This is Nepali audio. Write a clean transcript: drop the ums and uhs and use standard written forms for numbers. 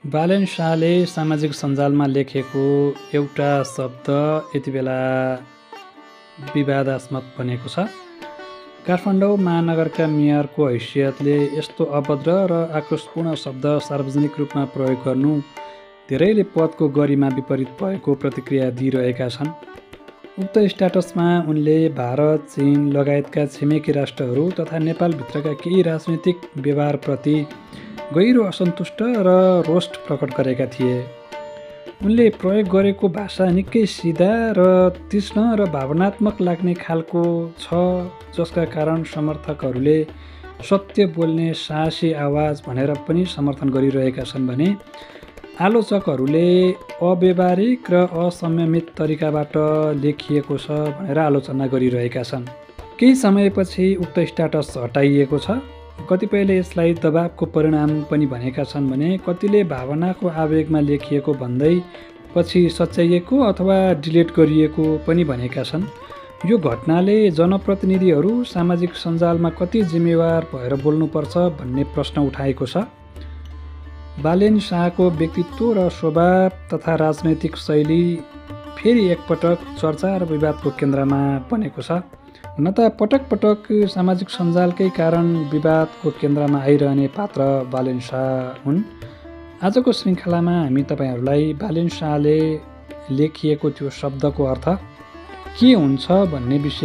बालेन शाहले सामाजिक सञ्जालमा लेखेको एउटा शब्द यति बेला विवादास्पद बनेको छ। काठमाडौँ महानगरका मेयरको हैसियतले यस्तो अभद्र र आक्रोशपूर्ण शब्द सार्वजनिक रूपमा प्रयोग गर्नु धेरैले पदको गरिमा विपरीत भएको प्रतिक्रिया दिइरहेका छन्। उक्त स्ट्याटसमा उनले भारत, चीन लगायतका छिमेकी राष्ट्रहरू तथा नेपालभित्रका केही राजनीतिक व्यवहारप्रति गहिरो असन्तुष्ट र रोष प्रकट गरेका थिए। उनले प्रयोग गरेको भाषा निकै सिधा र तीक्ष्ण र भावनात्मक लाग्ने खालको छ, जसका कारण समर्थकहरूले सत्य बोल्ने साहसी आवाज भनेर पनि समर्थन गरिरहेका छन् भने आलोचकहरूले अव्यावहारिक र असंयमित तरिकाबाट लेखिएको छ भनेर आलोचना गरिरहेका छन्। केही समयपछि उक्त स्ट्याटस हटाइएको छ। कतिपयले यसलाई दबावको परिणाम पनि भनेका छन् भने कतिले भावनाको आवेगमा लेखिएको भन्दै पछि सच्याइएको अथवा डिलिट गरिएको पनि भनेका छन्। यो घटनाले जनप्रतिनिधिहरू सामाजिक सञ्जालमा कति जिम्मेवार भएर बोल्नुपर्छ भन्ने प्रश्न उठाएको छ। बालेन शाहको व्यक्तित्व र स्वभाव तथा राजनैतिक शैली फेरि एकपटक चर्चा र विवादको केन्द्रमा बनेको छ। हुन त पटक पटक सामाजिक सञ्जालकै कारण विवादको केन्द्रमा आइरहने पात्र बालेन शाह हुन्। आजको श्रृङ्खलामा हामी तपाईहरूलाई बालेन शाहले लेखिएको त्यो शब्दको अर्थ के हुन्छ भन्ने विषय